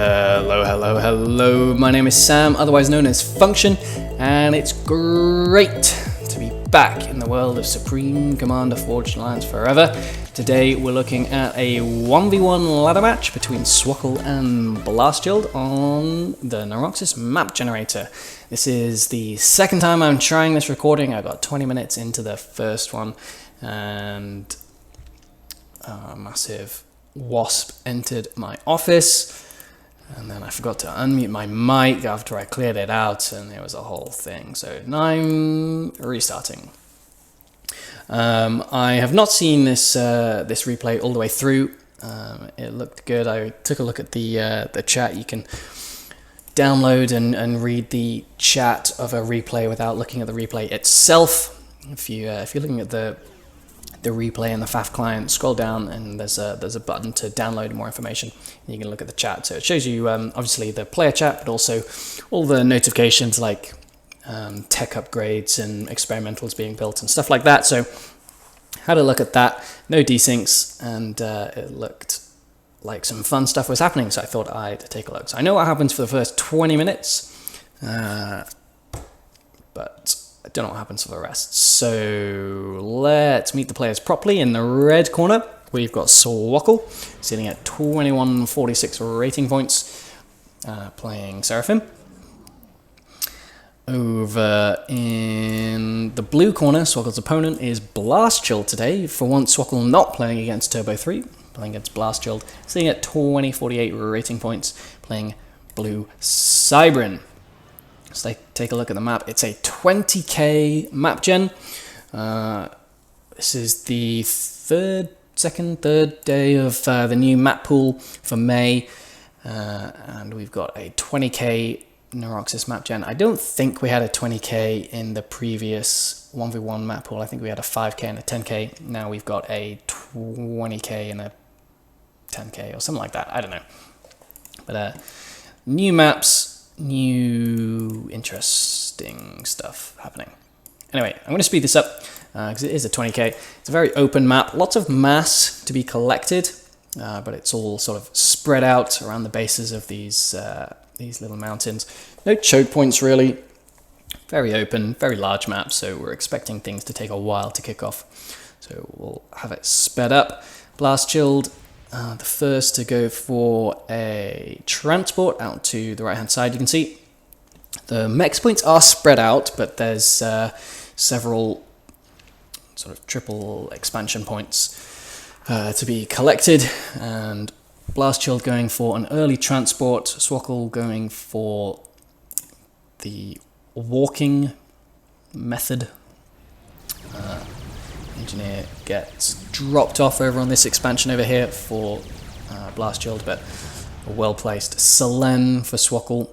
Hello, hello, hello. My name is Sam, otherwise known as Function, and it's great to be back in the world of Supreme Commander Forged Alliance Forever. Today we're looking at a 1v1 ladder match between Swackle and Blastchild on the Neuroxis map generator. This is the second time I'm trying this recording. I got 20 minutes into the first one, and a massive wasp entered my office. And then I forgot to unmute my mic after I cleared it out, and it was a whole thing. So now I'm restarting. I have not seen this replay all the way through. It looked good. I took a look at the chat. You can download and read the chat of a replay without looking at the replay itself. If you're looking at the replay in the FAF client, scroll down and there's a button to download more information. You can look at the chat. So it shows you obviously the player chat, but also all the notifications like tech upgrades and experimentals being built and stuff like that. So had a look at that, no desyncs, and it looked like some fun stuff was happening. So I thought I'd take a look. So I know what happens for the first 20 minutes, but I don't know what happens for the rest. So let's meet the players properly. In the red corner, we've got Swackle, sitting at 2146 rating points, playing Seraphim. Over in the blue corner, Swackle's opponent is Blastchild today. For once, Swackle not playing against Turbo 3, playing against Blastchild, sitting at 2048 rating points, playing Blue Cybrin. So take a look at the map. It's a 20k map gen. This is the third day of the new map pool for May, and we've got a 20k Neuroxis map gen. I don't think we had a 20k in the previous 1v1 map pool. I think we had a 5k and a 10k. Now we've got a 20k and a 10k or something like that. I don't know. But new maps. New interesting stuff happening. Anyway, I'm going to speed this up because it is a 20k. It's a very open map, lots of mass to be collected, but it's all sort of spread out around the bases of these little mountains. No choke points really. Very open, very large map, so we're expecting things to take a while to kick off. So we'll have it sped up. Blastchild, the first to go for a transport out to the right hand side. You can see the mex points are spread out, but there's several sort of triple expansion points to be collected, and Blastchild going for an early transport, Swackle going for the walking method. Engineer gets dropped off over on this expansion over here for Blastchild, but a well-placed Selen for Swackle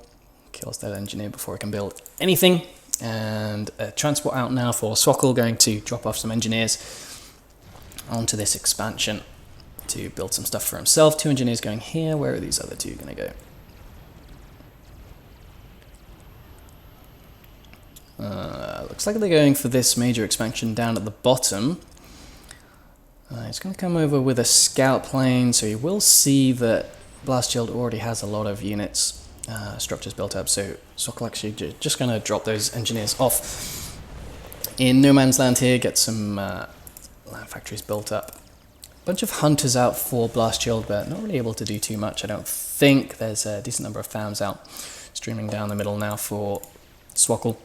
kills that engineer before he can build anything, and a transport out now for Swackle, going to drop off some engineers onto this expansion to build some stuff for himself. 2 engineers going here. Where are these other 2 going to go? Looks like they're going for this major expansion down at the bottom. He's going to come over with a scout plane, so he will see that Blastchild already has a lot of units, structures built up, so Swackle actually just going to drop those engineers off in no man's land here, get some land factories built up. Bunch of hunters out for Blastchild, but not really able to do too much, I don't think. There's a decent number of farms out, streaming down the middle now for Swackle.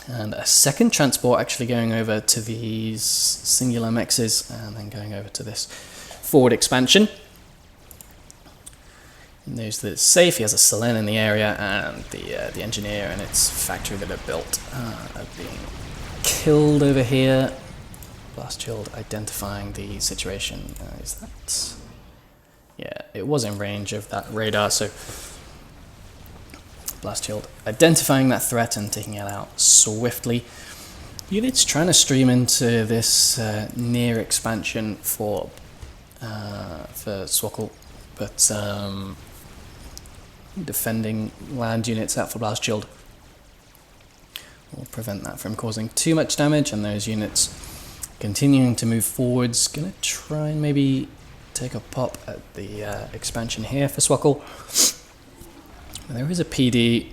And a second transport actually going over to these singular mexes and then going over to this forward expansion. He knows that it's safe. He has a Selen in the area, and the engineer and its factory that are built are being killed over here. Blastchild identifying the situation. Is that? Yeah, it was in range of that radar, so Blastchild identifying that threat and taking it out swiftly. Units trying to stream into this near expansion for Swackle, but defending land units out for Blastchild will prevent that from causing too much damage, and those units continuing to move forwards. Gonna try and maybe take a pop at the expansion here for Swackle. There is a PD.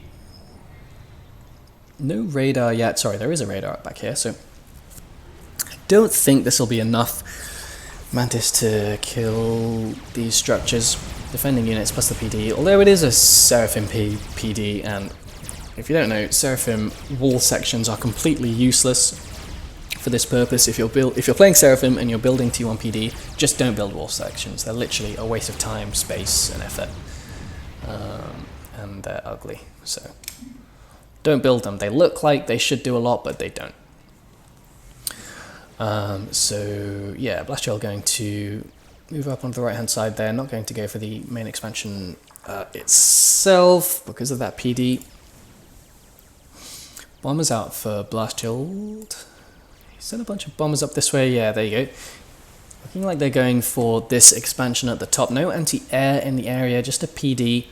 No radar yet. Sorry, there is a radar back here, so I don't think this will be enough Mantis to kill these structures. Defending units plus the PD, although it is a Seraphim PD, and if you don't know, Seraphim wall sections are completely useless for this purpose. If you're playing Seraphim and you're building T1 PD, just don't build wall sections. They're literally a waste of time, space, and effort, and they're ugly. So don't build them. They look like they should do a lot, but they don't. So yeah, Blast Shell going to move up onto the right hand side there, not going to go for the main expansion itself because of that PD. Bombers out for Blast Shield. He sent a bunch of bombers up this way, yeah, there you go. Looking like they're going for this expansion at the top. No anti-air in the area, just a PD.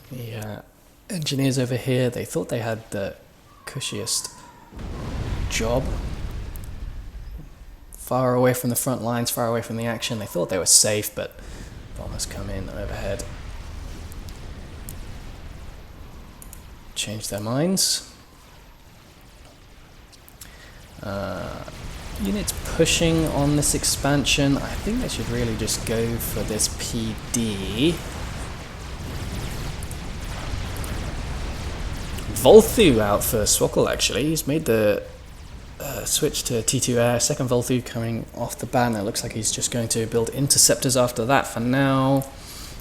The engineers over here, they thought they had the cushiest job. Far away from the front lines, far away from the action. They thought they were safe, but bombers come in overhead. Change their minds. Units pushing on this expansion. I think they should really just go for this PD. Volthu out for Swackle, actually. He's made the switch to T2 Air. Second Volthu coming off the bat, and it looks like he's just going to build interceptors after that for now.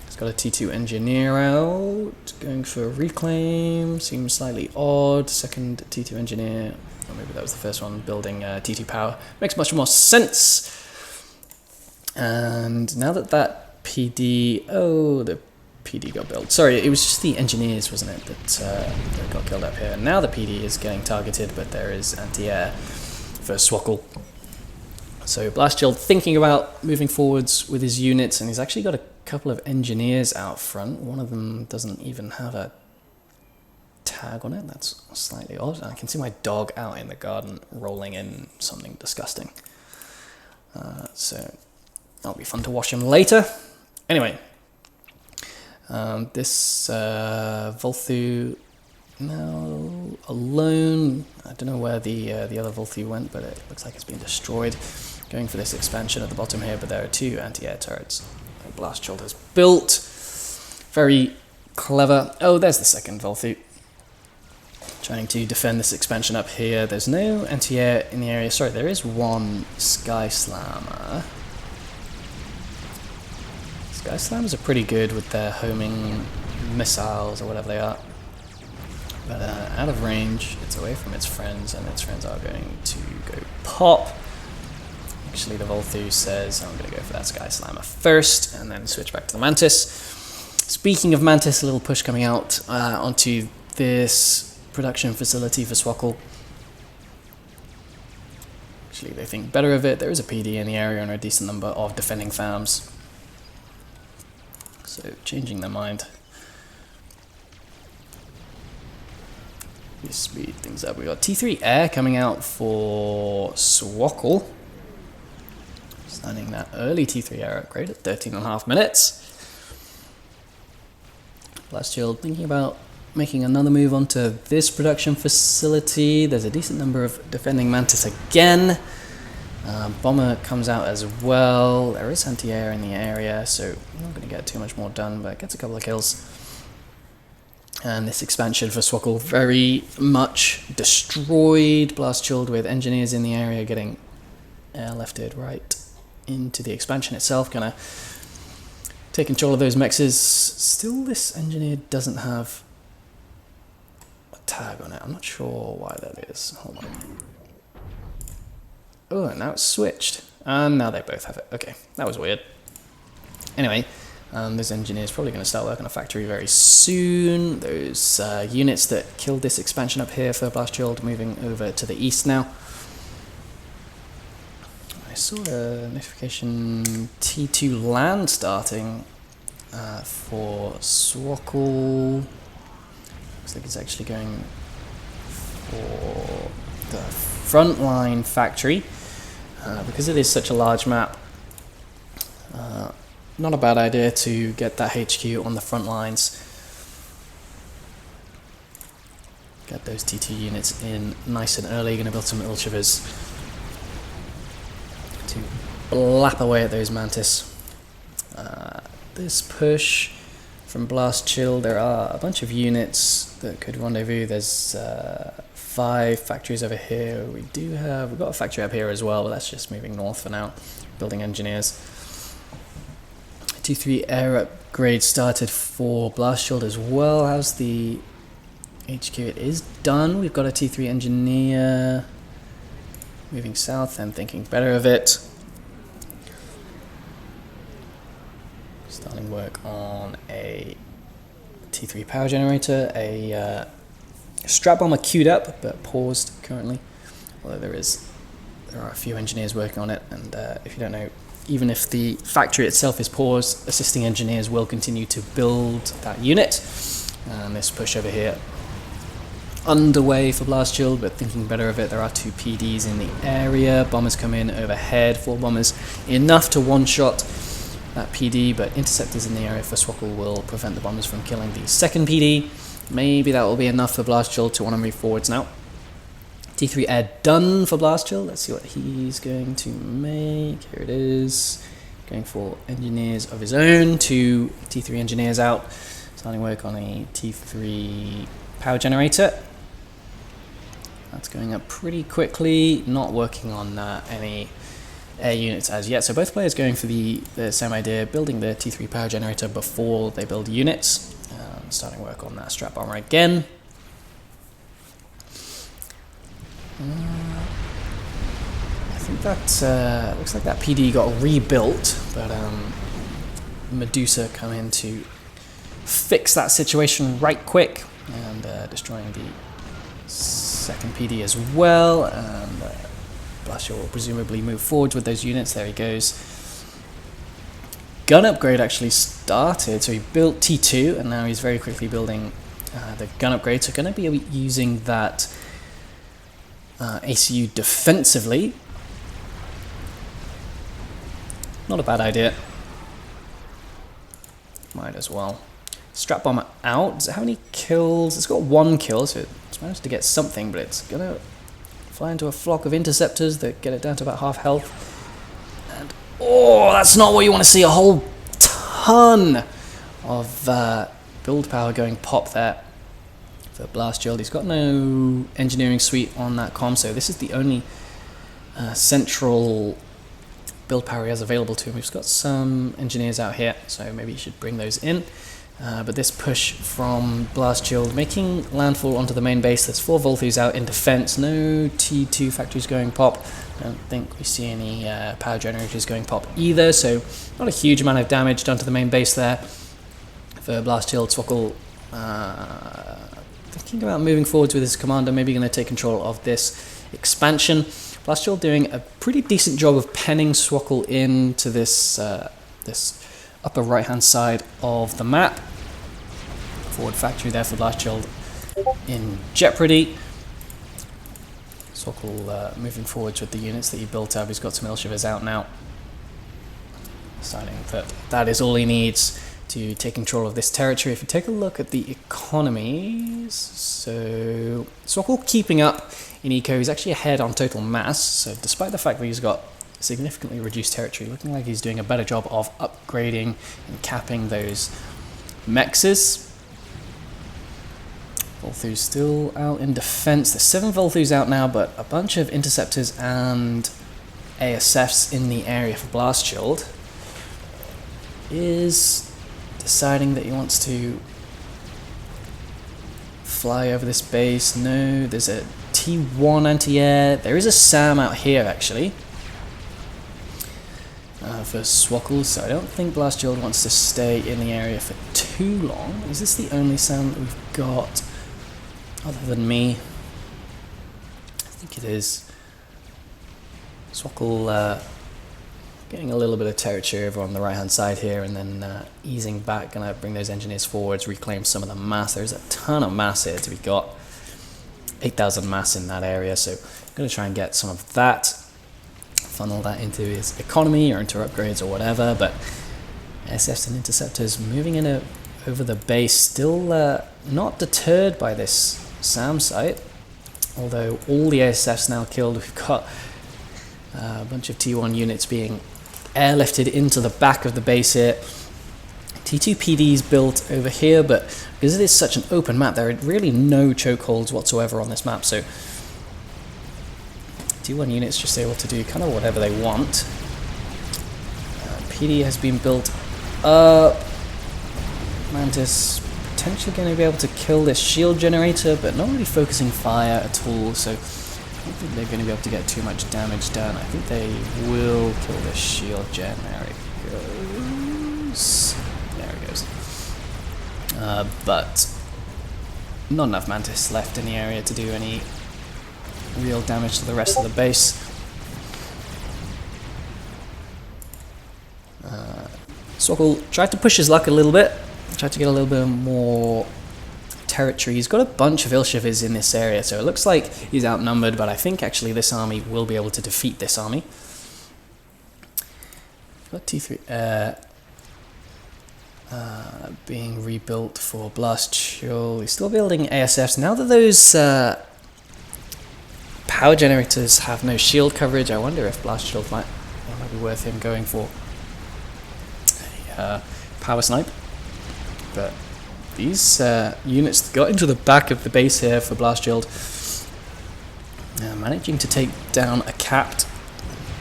He's got a T2 Engineer out. Going for Reclaim. Seems slightly odd. Second T2 Engineer. Or maybe that was the first one. Building T2 Power. Makes much more sense. And now that PD... Oh, the PD got built. Sorry, it was just the engineers, wasn't it, that got killed up here. Now the PD is getting targeted, but there is anti-air for Swackle. So Blast Shield thinking about moving forwards with his units, and he's actually got a couple of engineers out front. One of them doesn't even have a tag on it. That's slightly odd. I can see my dog out in the garden rolling in something disgusting. So that'll be fun to watch him later. Anyway. This Volthu now alone. I don't know where the other Volthu went, but it looks like it's been destroyed. Going for this expansion at the bottom here, but there are two anti-air turrets that Blast Shield has built. Very clever. Oh, there's the second Volthu. Trying to defend this expansion up here. There's no anti-air in the area. Sorry, there is one Sky Slammer. Sky Slammers are pretty good with their homing missiles or whatever they are. But out of range, it's away from its friends, and its friends are going to go pop. Actually, the Volthu says, I'm going to go for that Sky Slammer first, and then switch back to the Mantis. Speaking of Mantis, a little push coming out onto this production facility for Swackle. Actually, they think better of it. There is a PD in the area and a decent number of defending farms. So, changing their mind. We speed things up. We got T3 Air coming out for Swackle. Standing that early T3 Air upgrade at 13.5 minutes. Blast Shield thinking about making another move onto this production facility. There's a decent number of defending Mantis again. Bomber comes out as well. There is anti-air in the area, so I'm not going to get too much more done, but gets a couple of kills. And this expansion for Swackle very much destroyed. Blast Shield with engineers in the area getting airlifted right into the expansion itself. Gonna take control of those mexes. Still, this engineer doesn't have a tag on it. I'm not sure why that is. Hold on. Oh, now it's switched. And now they both have it. Okay, that was weird. Anyway, those engineers probably going to start working on a factory very soon. Those units that killed this expansion up here for Blast Shield moving over to the east now. I saw a notification T2 land starting for Swackle. Looks like it's actually going for the frontline factory. Because it is such a large map, not a bad idea to get that HQ on the front lines. Get those T2 units in nice and early. Going to build some Ilchevers to blap away at those Mantis. This push from Blast Chill, there are a bunch of units that could rendezvous. There's 5 factories over here. We've got a factory up here as well, but that's just moving north for now. Building engineers. T3 air upgrade started for Blast Shield as well. How's the HQ? It is done. We've got a T3 engineer moving south and thinking better of it. Starting work on a T3 power generator, a strap bomber queued up but paused currently, although there are a few engineers working on it, and if you don't know, even if the factory itself is paused, assisting engineers will continue to build that unit. And this push over here underway for Blast Shield, but thinking better of it. There are 2 PDs in the area. Bombers come in overhead, 4 bombers, enough to one-shot that PD, but interceptors in the area for Swackle will prevent the bombers from killing the second PD. Maybe that will be enough for Blast Shield to want to move forwards now. T3 air done for Blast Shield. Let's see what he's going to make. Here it is. Going for engineers of his own. 2 T3 engineers out. Starting work on a T3 power generator. That's going up pretty quickly. Not working on any air units as yet. So both players going for the same idea, building the T3 power generator before they build units. Starting work on that strap bomber again. I think that looks like that PD got rebuilt, but Medusa come in to fix that situation right quick, and destroying the second PD as well. And Blasher will presumably move forwards with those units. There he goes. Gun upgrade actually started, so he built T2, and now he's very quickly building the gun upgrade. So going to be using that ACU defensively. Not a bad idea. Might as well. Strap bomber out. Does it have any kills? It's got 1 kill, so it's managed to get something, but it's going to fly into a flock of interceptors that get it down to about half health. And oh, that's not what you want to see. A whole ton of build power going pop there for Blast Shield. He's got no engineering suite on that comm, so this is the only central build power he has available to him. We've got some engineers out here, so maybe you should bring those in. But this push from Blast Shield making landfall onto the main base. There's 4 Volthus out in defense. No T2 factories going pop. I don't think we see any power generators going pop either, so not a huge amount of damage done to the main base there for Blast Shield. Swackle thinking about moving forwards with his commander, maybe going to take control of this expansion. Blast Shield doing a pretty decent job of penning Swackle into this this upper right hand side of the map. Forward factory there for Blast Shield in jeopardy. Swackle moving forwards with the units that he built up. He's got some Ilshevers out now. Deciding that is all he needs to take control of this territory. If you take a look at the economies, so Swackle keeping up in eco. He's actually ahead on total mass, so despite the fact that he's got significantly reduced territory, looking like he's doing a better job of upgrading and capping those mexes. Volthus still out in defense. There's 7 Volthus out now, but a bunch of interceptors and ASFs in the area for Blast Shield. Is deciding that he wants to fly over this base. No, there's a T1 anti-air. There is a SAM out here actually for Swackle, so I don't think Blast Shield wants to stay in the area for too long. Is this the only SAM that we've got other than me? I think it is. Swackle getting a little bit of territory over on the right hand side here, and then easing back, gonna bring those engineers forwards, reclaim some of the mass. There's a ton of mass here to be got. 8,000 mass in that area, so I'm gonna try and get some of that, funnel that into his economy or into upgrades or whatever. But ASFs and interceptors moving in over the base, still not deterred by this SAM site. Although all the ASFs now killed, we've got a bunch of T1 units being airlifted into the back of the base here. T2 PD's built over here, but because it is such an open map, there are really no chokeholds whatsoever on this map, so T1 units just able to do kind of whatever they want. PD has been built up. Mantis potentially going to be able to kill this shield generator, but not really focusing fire at all, so I don't think they're going to be able to get too much damage done. I think they will kill this shield gen. There it goes. There it goes. But not enough Mantis left in the area to do any real damage to the rest of the base. Swoggle tried to push his luck a little bit, tried to get a little bit more territory. He's got a bunch of Ilshivas in this area, so it looks like he's outnumbered, but I think actually this army will be able to defeat this army. Got T3 being rebuilt for Blast Shield. He's still building ASFs. Now that those power generators have no shield coverage, I wonder if Blast Shield might be worth him going for a power snipe. But these units got into the back of the base here for Blast Shield, managing to take down a capped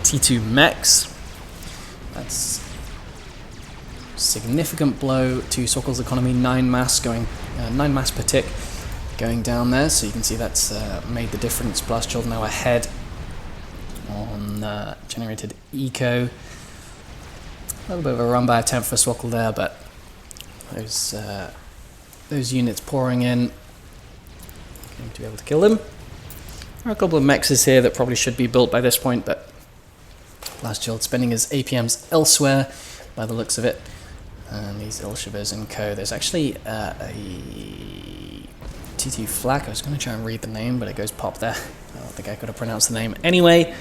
T2 mechs. That's a significant blow to Swoggle's economy. 9 mass per tick going down there, so you can see that's made the difference. Blast Shield now ahead on generated eco. A little bit of a run by attempt for Swoggle there, but those units pouring in, going to be able to kill them. There are a couple of mechs here that probably should be built by this point, but Blast Shield spending his APMs elsewhere by the looks of it. And these Ilshivas and co. There's actually a T2 Flak. I was going to try and read the name, but it goes pop there. I don't think I could have pronounced the name anyway.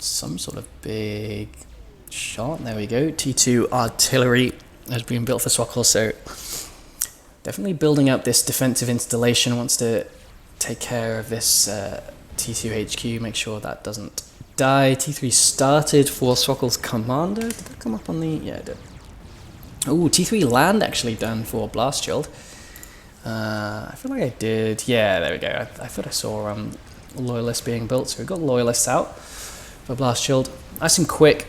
Some sort of big shot. There we go. T2 artillery has been built for Swoggle, so definitely building up this defensive installation. Wants to take care of this T2 HQ, make sure that doesn't die. T3 started for Swoggle's commander. Did that come up on the... yeah, it did. Oh, T3 land actually done for Blast Shield. I feel like I did. Yeah, there we go. I thought I saw Loyalists being built, so we've got Loyalists out for Blast Shield. Nice and quick.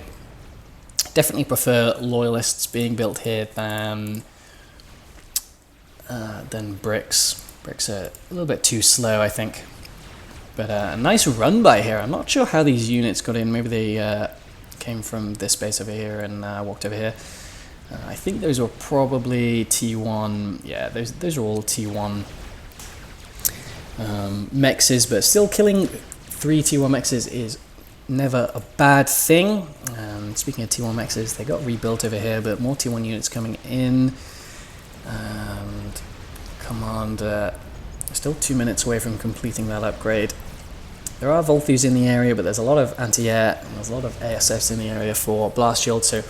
Definitely prefer Loyalists being built here than bricks. Bricks are a little bit too slow, I think. But a nice run by here. I'm not sure how these units got in. Maybe they came from this base over here and walked over here. I think those were probably T1. Yeah, those are all T1 mexes, but still killing 3 T1 mexes is never a bad thing. Speaking of T1 mexes, they got rebuilt over here, but more T1 units coming in. And Commander still 2 minutes away from completing that upgrade. There are Volthus in the area, but there's a lot of anti-air and there's a lot of ASFs in the area for Blast Shield, so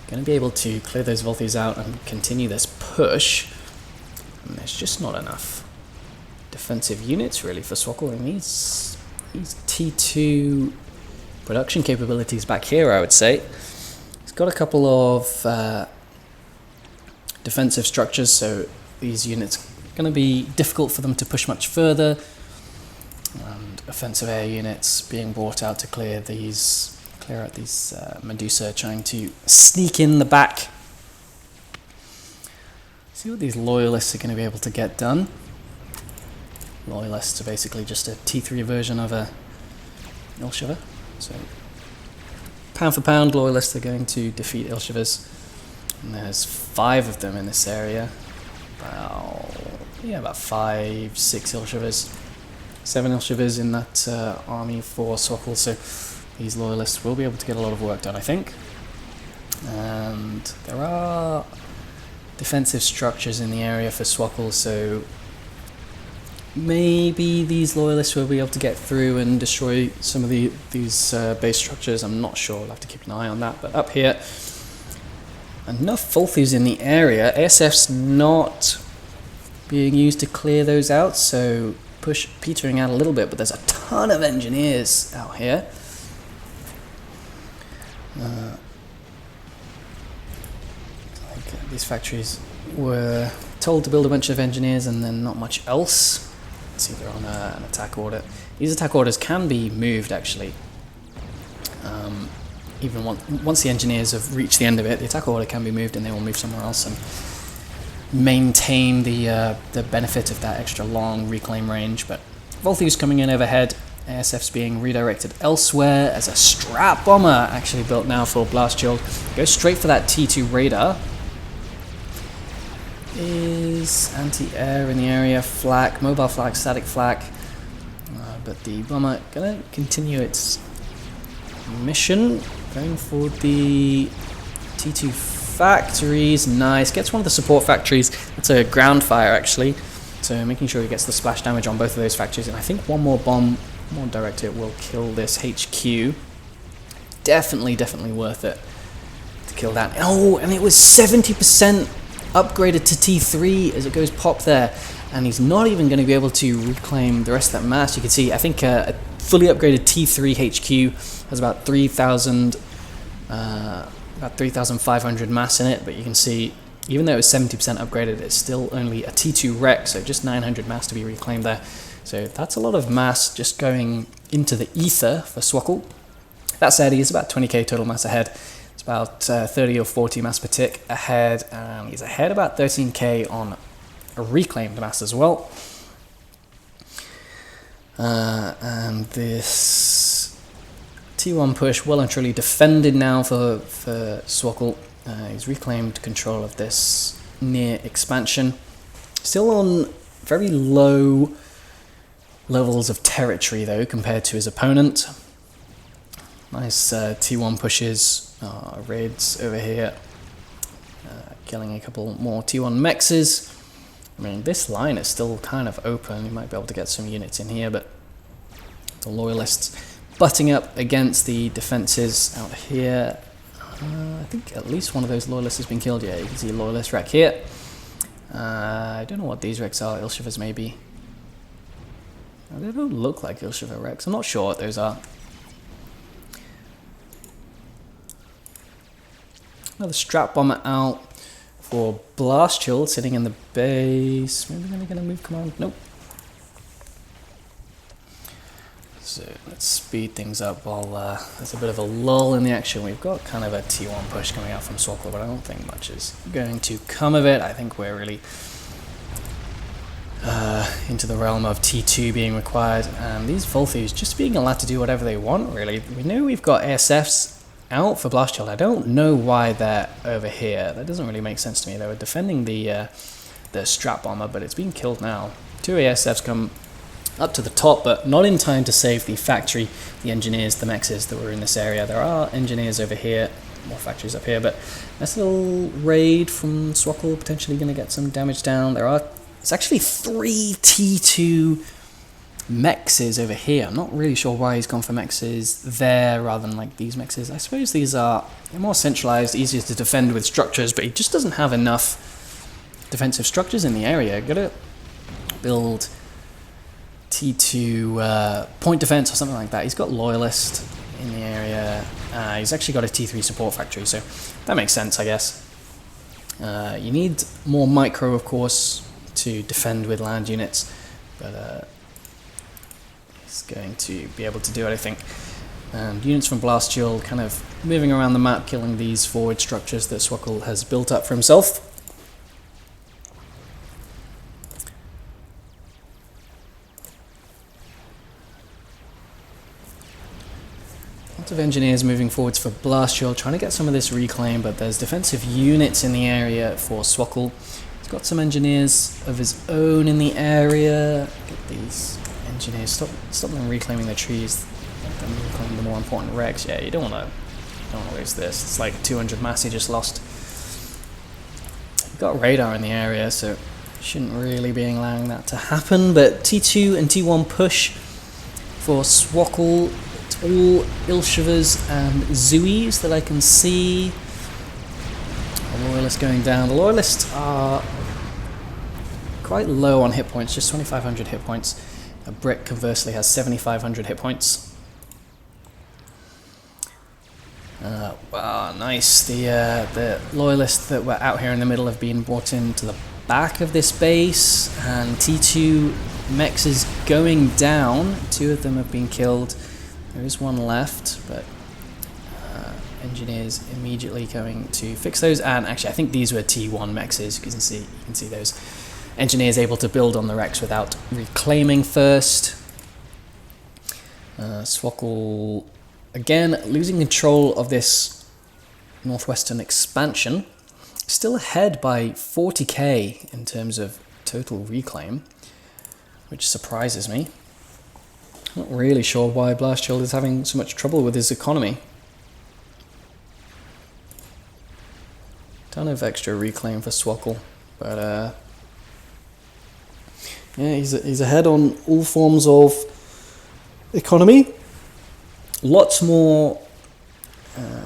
going to be able to clear those Volthus out and continue this push. And there's just not enough defensive units really for Swoggle, and these T2 production capabilities back here, I would say. He's got a couple of defensive structures, so these units are going to be difficult for them to push much further. And offensive air units being brought out to clear out these Medusa, trying to sneak in the back. See what these Loyalists are going to be able to get done. Loyalists are basically just a T3 version of a Ilshiva. So pound for pound, Loyalists are going to defeat Ilshivas. And there's 5 of them in this area. About 5, 6 Ilshivas. 7 Ilshivas in that army for Swoggle, so these Loyalists will be able to get a lot of work done, I think. And there are defensive structures in the area for Swoggle, so maybe these loyalists will be able to get through and destroy some of these base structures. I'm not sure. We'll have to keep an eye on that. But up here, enough Volthus in the area. ASF's not being used to clear those out, so push petering out a little bit, but there's a ton of engineers out here. These factories were told to build a bunch of engineers and then not much else. Let's see, they're on an attack order. These attack orders can be moved, actually. Even once the engineers have reached the end of it, the attack order can be moved and they will move somewhere else and maintain the benefit of that extra long reclaim range. But Volthus coming in overhead, ASF's being redirected elsewhere as a strap bomber actually built now for Blast Shield. Goes straight for that T2 radar. Is anti-air in the area, flak, mobile flak, static flak. But the bomber gonna continue its mission, going for the T2 factories. Nice, gets one of the support factories. It's a ground fire actually, so making sure he gets the splash damage on both of those factories. And I think one more bomb, more directed, will kill this HQ. Definitely worth it to kill that. Oh, and it was 70% upgraded to T3 as it goes pop there, and he's not even going to be able to reclaim the rest of that mass. You can see, I think a fully upgraded T3 HQ has about 3,500 mass in it, but you can see, even though it was 70% upgraded, it's still only a T2 wreck, so just 900 mass to be reclaimed there. So that's a lot of mass just going into the ether for Swackle. That said, he's about 20k total mass ahead. It's about 30 or 40 mass per tick ahead, and he's ahead about 13k on a reclaimed mass as well. And this T1 push well and truly defended now for Swackle. He's reclaimed control of this near expansion. Still on very low levels of territory though compared to his opponent. Nice T1 pushes. Raids over here, killing a couple more T1 mexes. I mean, this line is still kind of open. You might be able to get some units in here, but the loyalists butting up against the defenses out here. I think at least one of those loyalists has been killed. Yeah, you can see a loyalist wreck here. I don't know what these wrecks are. Ilshivers maybe. They don't look like Ilshiver wrecks. I'm not sure what those are. Another strap bomber out for Blast Shield, sitting in the base. Maybe they're going to move command. Nope. So let's speed things up while there's a bit of a lull in the action. We've got kind of a T1 push coming out from Swackle, but I don't think much is going to come of it. I think we're really into the realm of T2 being required, and these Volthus just being allowed to do whatever they want, really. We know we've got ASFs out for Blast Shield. I don't know why they're over here. That doesn't really make sense to me. They were defending the strap bomber, but it's being killed now. Two ASFs come up to the top, but not in time to save the factory, the engineers, the mexes that were in this area. There are engineers over here, more factories up here, but nice little raid from Swackle, potentially going to get some damage down. It's actually 3 T2 mexes over here. I'm not really sure why he's gone for mexes there rather than like these mexes. I suppose these are more centralized, easier to defend with structures, but he just doesn't have enough defensive structures in the area. Gotta build T2 point defense or something like that. He's got loyalist in the area. He's actually got a T3 support factory, so that makes sense, I guess. You need more micro, of course, to defend with land units, but he's going to be able to do it, I think. And units from Blast Shield kind of moving around the map, killing these forward structures that Swackle has built up for himself. Lots of engineers moving forwards for Blast Shield, trying to get some of this reclaim, but there's defensive units in the area for Swackle. He's got some engineers of his own in the area. Get these engineers, stop them reclaiming the trees. Let them reclaim the more important wrecks. Yeah, you don't want to lose this. It's like 200 mass he just lost. We've got radar in the area, so Shouldn't really be allowing that to happen, but T2 and T1 push for Swackle. It's all Ilshivas and Zuis that I can see. The Loyalists going down. The Loyalists are quite low on hit points, just 2,500 hit points. A Brick conversely has 7,500 hit points. Wow, nice. The Loyalists that were out here in the middle have been brought into the back of this base, and T2 mechs is going down. 2 of them have been killed. There is 1 left, but engineers immediately going to fix those. And actually, I think these were T1 mechs. You can see those engineers able to build on the wrecks without reclaiming first. Swackle again losing control of this northwestern expansion. Still ahead by 40k in terms of total reclaim, which surprises me. Not really sure why Blastshield is having so much trouble with his economy. Ton of extra reclaim for Swackle, but yeah, he's ahead on all forms of economy. Lots more,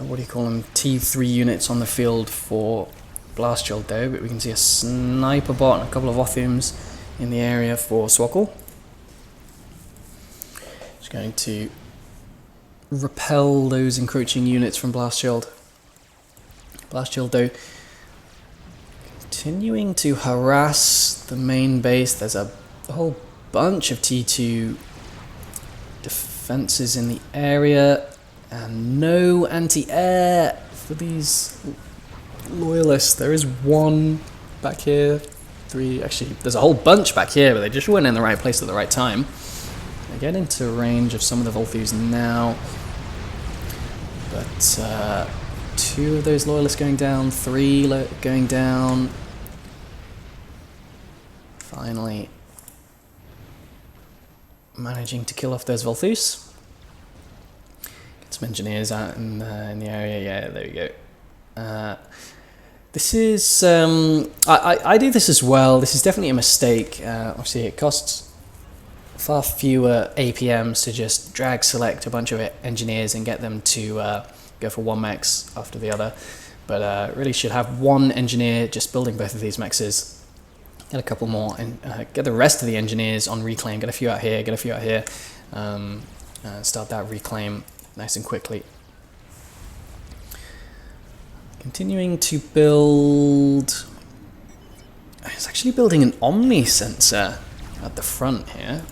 what do you call them, T3 units on the field for Blastshield though, but we can see a sniper bot and a couple of Othums in the area for Swackle. Just going to repel those encroaching units from Blastshield. Blastshield though continuing to harass the main base. There's a whole bunch of T2 defenses in the area and no anti-air for these Loyalists. There is 1 back here, 3, actually there's a whole bunch back here, but they just weren't in the right place at the right time. They get into range of some of the Volthus now, but 2 of those Loyalists going down, 3 going down. Finally managing to kill off those Volthus. Get some engineers out in the area. Yeah, there you go. This is I do this as well. This is definitely a mistake. Obviously, it costs far fewer APMs to just drag select a bunch of engineers and get them to go for 1 mechs after the other. But really should have 1 engineer just building both of these mexes. Get a couple more and get the rest of the engineers on reclaim. Get a few out here, get a few out here. Start that reclaim nice and quickly. Continuing to build. It's actually building an Omni sensor at the front here.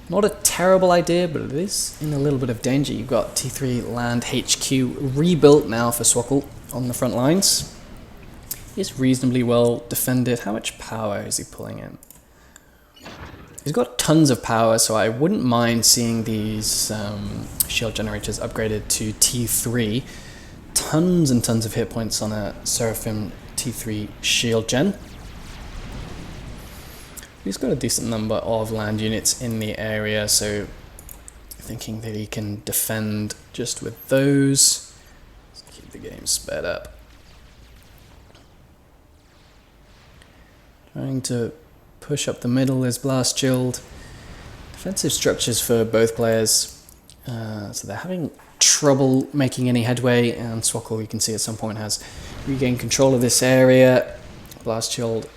Not a terrible idea, but it is in a little bit of danger. You've got T3 Land HQ rebuilt now for Swackle on the front lines. He's reasonably well defended. How much power is he pulling in? He's got tons of power, so I wouldn't mind seeing these shield generators upgraded to T3. Tons and tons of hit points on a Seraphim T3 shield gen. He's got a decent number of land units in the area, so thinking that he can defend just with those. Let's keep the game sped up. Trying to push up the middle is Blastshield. Defensive structures for both players. So they're having trouble making any headway, and Swackle, you can see at some point, has regained control of this area. Blastshield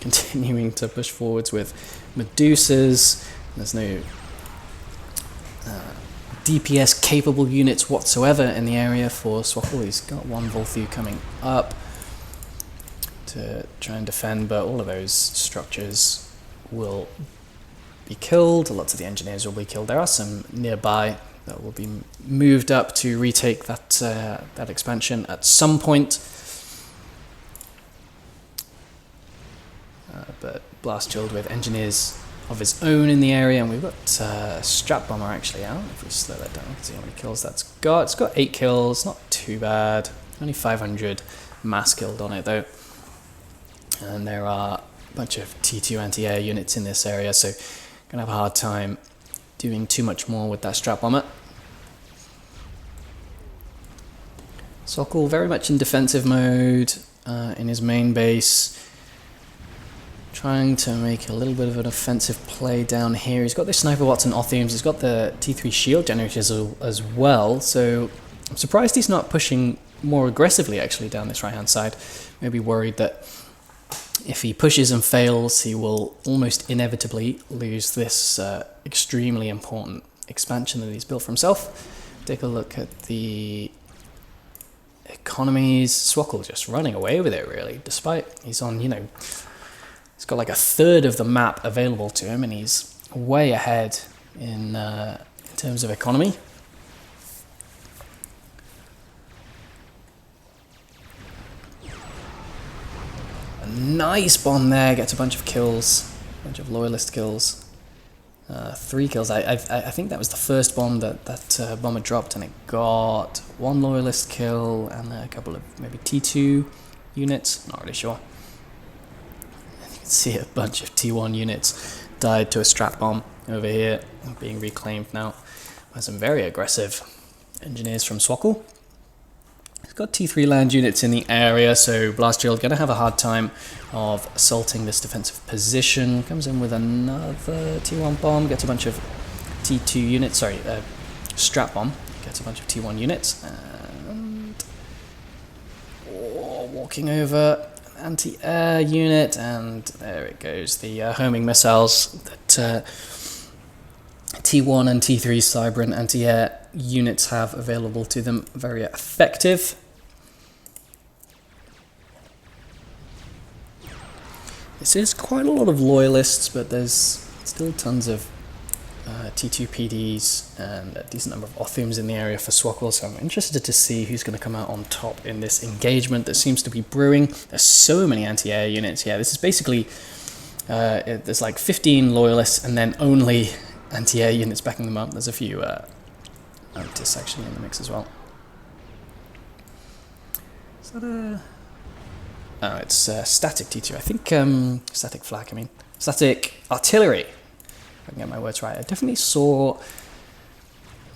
continuing to push forwards with Medusas. There's no DPS capable units whatsoever in the area for Swackle. He's got 1 Volthu coming up to try and defend, but all of those structures will be killed. Lots of the engineers will be killed. There are some nearby that will be moved up to retake that that expansion at some point. But Blastshield with engineers of his own in the area, and we've got Strap Bomber actually out. If we slow that down, we can see how many kills that's got. It's got 8 kills, not too bad. Only 500 mass killed on it though. And there are a bunch of T2 anti-air units in this area, so gonna have a hard time doing too much more with that Strap Bomber. Swackle very much in defensive mode in his main base. trying to make a little bit of an offensive play down here. He's got the Sniper Bots and Othiums. He's got the T3 shield generators as well. So I'm surprised he's not pushing more aggressively actually down this right-hand side. Maybe worried that if he pushes and fails, he will almost inevitably lose this extremely important expansion that he's built for himself. Take a look at the economies. Swackle just running away with it, really, despite he's on, you know, he's got like a third of the map available to him, and he's way ahead in terms of economy. A nice bomb there, gets a bunch of kills, a bunch of loyalist kills. 3 kills. I think that was the first bomb that bomber dropped, and it got 1 loyalist kill and a couple of maybe T2 units. Not really sure. You can see a bunch of T1 units died to a strap bomb over here, being reclaimed now by some very aggressive engineers from Swackle. He's got T3 land units in the area, so Blast Shield going to have a hard time of assaulting this defensive position. Comes in with another T1 bomb, gets a bunch of T2 units, sorry, strap bomb, gets a bunch of T1 units, and walking over an anti-air unit, and there it goes, the homing missiles that T1 and T3 Cybran anti-air units have available to them. Very effective. This is quite a lot of loyalists, but there's still tons of T2 PDs and a decent number of Othiums in the area for Swackle, so I'm interested to see who's going to come out on top in this engagement that seems to be brewing. There's so many anti-air units. Yeah, this is basically, there's like 15 loyalists and then only anti-air units backing them up. There's a few Mantis actually in the mix as well. Is that a... Oh, it's static T2. I think static flak, I mean. Static artillery. If I can get my words right. I definitely saw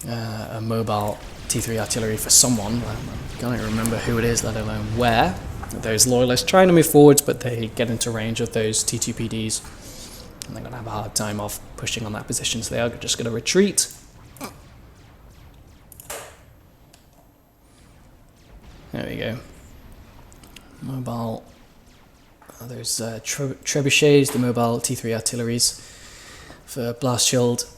a mobile T3 artillery for someone. I can't remember who it is, let alone where. Those loyalists trying to move forwards, but they get into range of those T2 PDs. And they're going to have a hard time of pushing on that position, so they are just going to retreat. There we go. Mobile, there's trebuchets, the mobile T3 artilleries for Blast Shield.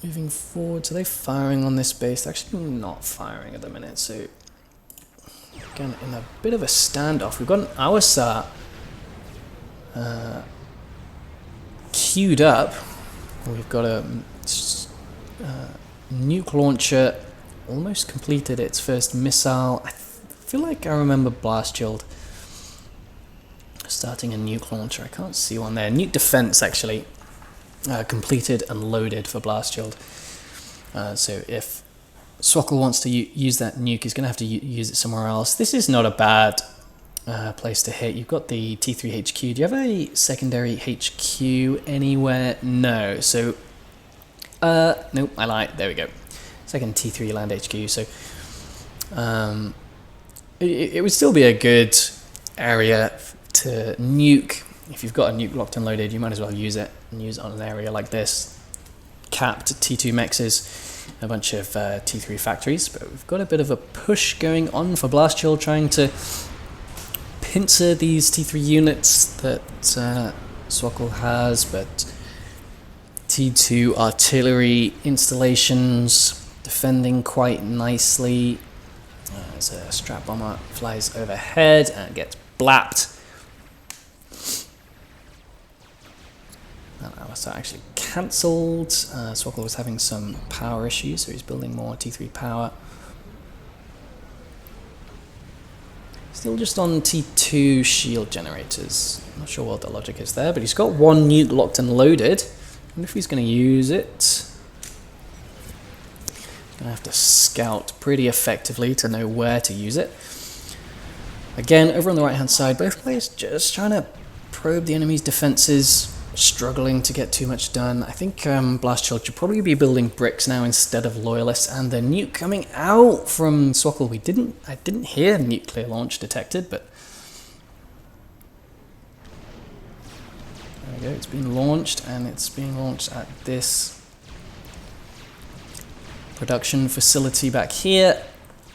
Moving forward, so they're firing on this base. They're actually not firing at the minute, so again, in a bit of a standoff. We've got an Awasar queued up. We've got a nuke launcher almost completed its first missile. I feel like I remember Blast Shield starting a nuke launcher. I can't see one there. Nuke defense actually completed and loaded for Blast Shield. So if Swackle wants to use that nuke, he's going to have to use it somewhere else. This is not a bad place to hit. You've got the T3 HQ. Do you have a secondary HQ anywhere? No. So, nope, I lied. There we go. Second T3 land HQ. So, it would still be a good area to nuke. If you've got a nuke locked and loaded, you might as well use it and use it on an area like this. Capped T2 mexes, a bunch of T3 factories, but we've got a bit of a push going on for Blast Shield, trying to pincer these T3 units that Swackle has, but T2 artillery installations defending quite nicely. As a strap bomber flies overhead and gets blapped. That was actually cancelled. Swackle was having some power issues, so he's building more T3 power. Still just on T2 shield generators. Not sure what the logic is there, but he's got one nuke locked and loaded. I wonder if he's going to use it. Going to have to scout pretty effectively to know where to use it. Again, over on the right hand side, both players just trying to probe the enemy's defenses, struggling to get too much done. I think Blast Shield should probably be building bricks now instead of loyalists, and the nuke coming out from Swackle. I didn't hear nuclear launch detected, but there we go, it's been launched, and it's being launched at this production facility back here.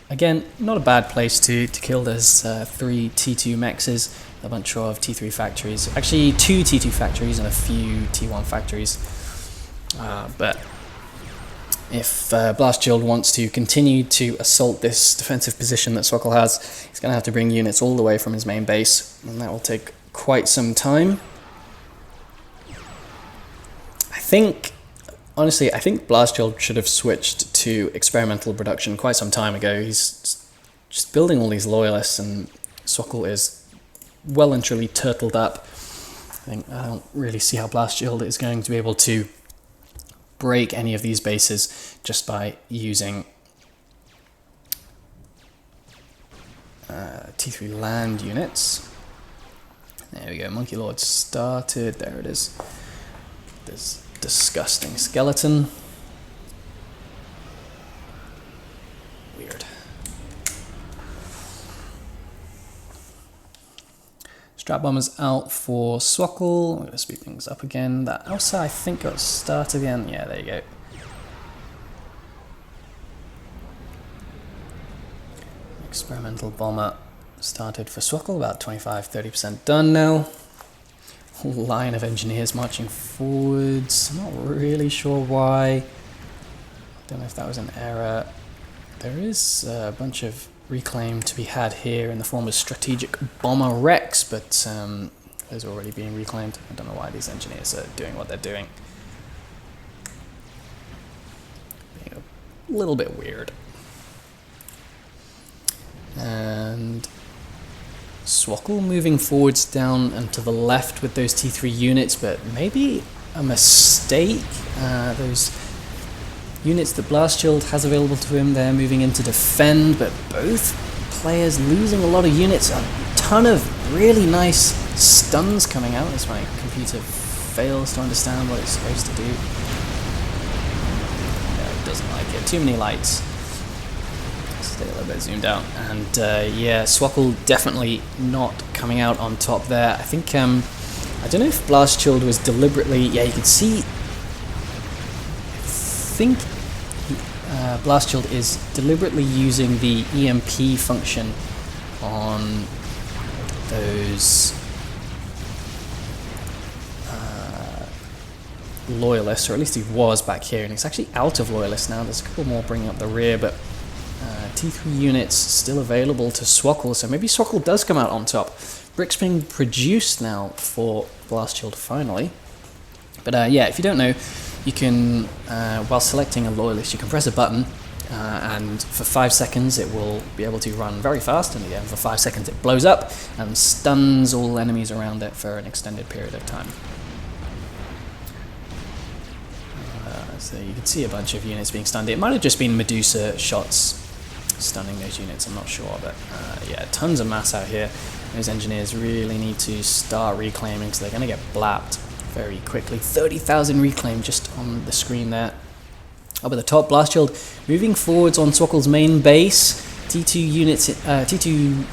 Again, not a bad place to kill. There's 3 T2 mexes, a bunch of T3 factories, actually 2 T2 factories and a few T1 factories. But if Blast Shield wants to continue to assault this defensive position that Swokkel has, he's going to have to bring units all the way from his main base, and that will take quite some time. Honestly, I think Blast Shield should have switched to experimental production quite some time ago. He's just building all these loyalists, and Swokkel is well and truly turtled up. I don't really see how Blast Shield is going to be able to break any of these bases just by using T3 land units. There we go, Monkey Lord started, there it is. This disgusting skeleton. Weird. Strat Bomber's out for Swokkel. I'm going to speed things up again. That Elsa, I think, got started again. Yeah, there you go. Experimental Bomber started for Swokkel, about 25-30% done now. Whole line of engineers marching forwards. I'm not really sure why. Don't know if that was an error. There is a bunch of reclaim to be had here in the form of strategic bomber wrecks, but those are already being reclaimed. I don't know why these engineers are doing what they're doing. Being a little bit weird. And Swokkel moving forwards down and to the left with those T3 units, but maybe a mistake. Those units that Blast Shield has available to him, they're moving in to defend, but both players losing a lot of units. A ton of really nice stuns coming out as my computer fails to understand what it's supposed to do. No, it doesn't like it. Too many lights. Stay a little bit zoomed out. And yeah, Swokkel definitely not coming out on top there. I think, I don't know if Blast Shield was deliberately, yeah, you can see, I think Blast Shield is deliberately using the EMP function on those loyalists, or at least he was back here, and he's actually out of loyalists now. There's a couple more bringing up the rear, but T3 units still available to Swokkel, so maybe Swokkel does come out on top. Bricks being produced now for Blast Shield finally. But yeah, if you don't know, you can, while selecting a loyalist, you can press a button, and for 5 seconds it will be able to run very fast, and again for 5 seconds it blows up and stuns all enemies around it for an extended period of time. So you can see a bunch of units being stunned. It might have just been Medusa shots stunning those units, I'm not sure, but yeah, tons of mass out here. Those engineers really need to start reclaiming, because they're going to get blapped very quickly. 30,000 reclaim just on the screen there. Up at the top, Blast Shield moving forwards on Swokkel's main base. T2 units, T2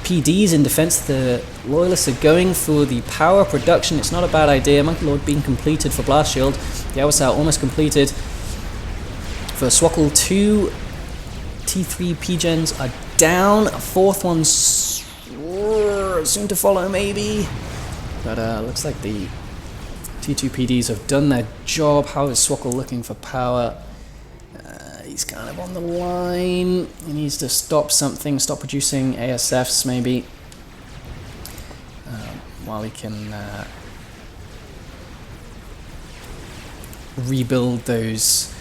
PDs in defense. The loyalists are going for the power production. It's not a bad idea. Monkey Lord being completed for Blast Shield. The Awasau almost completed for Swokkel. 2 T3 P-Gens are down. A fourth one soon to follow, maybe. But looks like the T2 PDs have done their job. How is Swokkel looking for power? He's kind of on the line. He needs to stop something, stop producing ASFs maybe, while he can rebuild those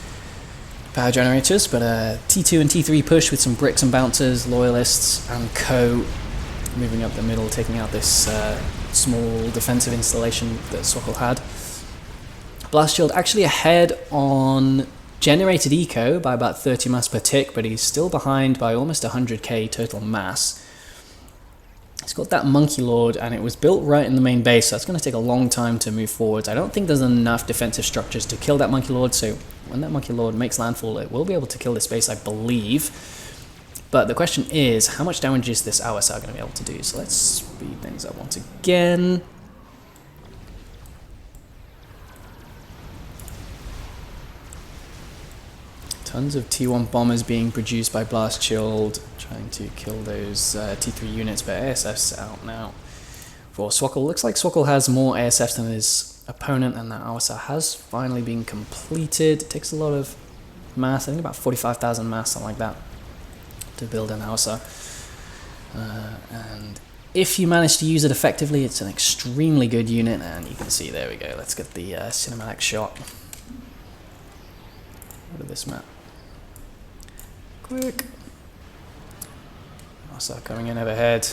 power generators. But T2 and T3 push with some bricks and bouncers, loyalists and co, moving up the middle, taking out this small defensive installation that Swokkel had. Blast Shield actually ahead on generated eco by about 30 mass per tick, but he's still behind by almost 100k total mass. He's got that Monkey Lord, and it was built right in the main base, so it's going to take a long time to move forwards. I don't think there's enough defensive structures to kill that Monkey Lord, so when that Monkey Lord makes landfall, it will be able to kill this base, I believe. But the question is, how much damage is this Awasau going to be able to do? So let's speed things up once again. Tons of T1 bombers being produced by Blast Shield, trying to kill those T3 units, but ASF's out now for Swokkel. Looks like Swokkel has more ASFs than his opponent, and that Awasa has finally been completed. It takes a lot of mass, I think about 45,000 mass, something like that, to build an Awasa. And if you manage to use it effectively, it's an extremely good unit, and you can see, there we go, let's get the cinematic shot. Go to this map. Quick. Awasa coming in overhead.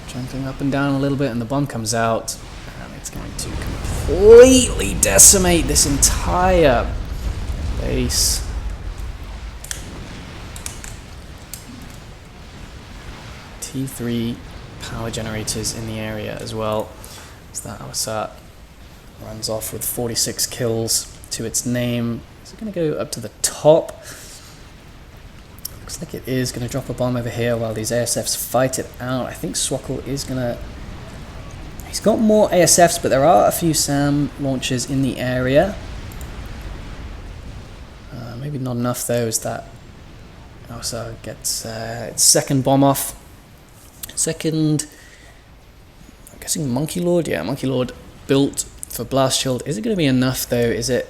Jumping up and down a little bit, and the bomb comes out, and it's going to completely decimate this entire base. T3 power generators in the area as well. So that Awasa runs off with 46 kills to its name. Is it going to go up to the top? Looks like it is going to drop a bomb over here while these ASFs fight it out. I think Swokkel is going to... He's got more ASFs, but there are a few SAM launchers in the area. Maybe not enough though, as that Awasa gets its second bomb off. Second, I'm guessing Monkey Lord? Yeah, Monkey Lord built for Blast Shield. Is it going to be enough though? Is it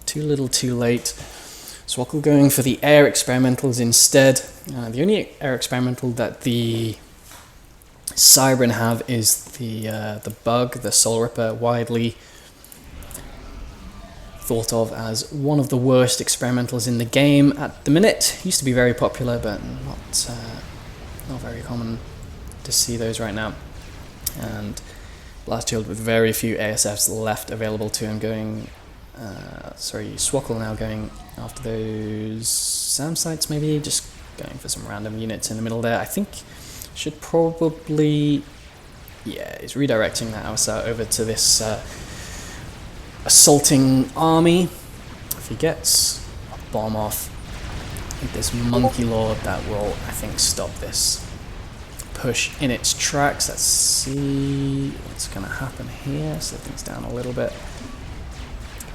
too little too late? Swokkel going for the air experimentals instead. The only air experimental that the Cybran have is the bug, the Soul Ripper, widely thought of as one of the worst experimentals in the game at the minute. Used to be very popular, but not very common to see those right now. And Blast Shield with very few ASFs left available to him, going Swokkel now going after those SAM sites, maybe just going for some random units in the middle there. I think should probably, yeah, he's redirecting that Awasa over to this assaulting army. If he gets a bomb off with this Monkey Lord, that will, I think, stop this push in its tracks. Let's see what's going to happen here. Slow things down a little bit.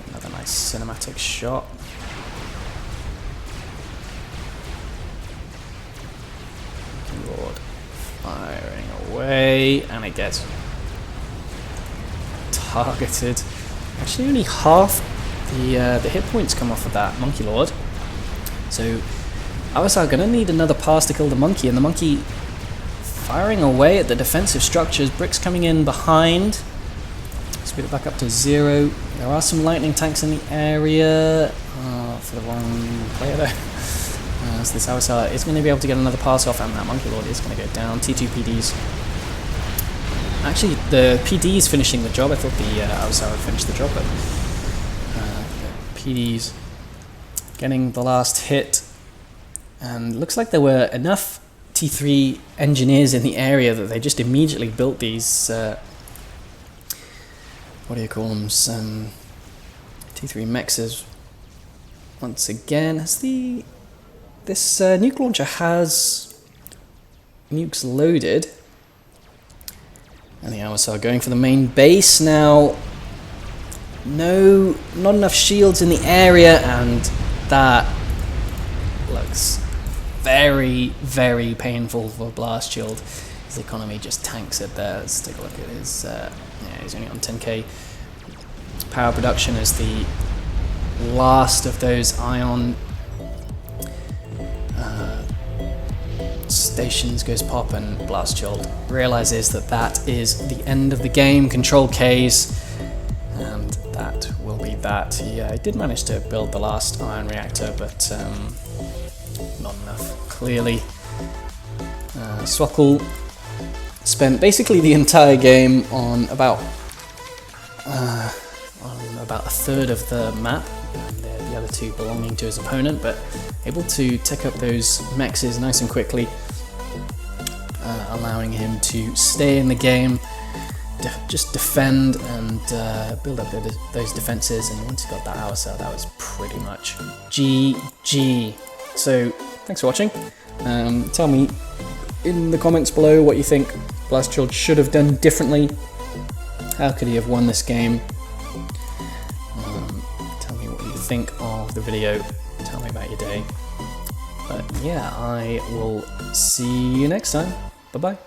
Another nice cinematic shot. Lord firing away, and it gets targeted. Actually, only half the hit points come off of that Monkey Lord. So Awasa are going to need another pass to kill the monkey, and the monkey firing away at the defensive structures. Bricks coming in behind. Speed it back up to 0. There are some lightning tanks in the area. For the wrong player there. So this Awasa is going to be able to get another pass off, and that Monkey Lord is going to go down. T2 PDs. Actually, the PDs finishing the job. I thought the Awasa would finish the job, but PDs getting the last hit. And looks like there were enough T3 engineers in the area that they just immediately built these, what do you call them, some T3 mexes. Once again, has this nuke launcher has nukes loaded, and the Awasa are going for the main base now. No, not enough shields in the area, and that looks very, very painful for Blast Shield. His economy just tanks it there. Let's take a look at his, yeah, he's only on 10k. Power production is the last of those ion stations goes pop, and Blast Shield realizes that that is the end of the game. Control Ks, and that will be that. He did manage to build the last ion reactor, but not enough, clearly. Swokkel spent basically the entire game on about a third of the map, and the other two belonging to his opponent, but able to take up those mexes nice and quickly, allowing him to stay in the game, just defend and build up those defenses. And once he got that Awasa, that was pretty much GG. So thanks for watching. Tell me in the comments below what you think Blast Shield should have done differently. How could he have won this game? Tell me what you think of the video. Tell me about your day. But yeah, I will see you next time. Bye-bye.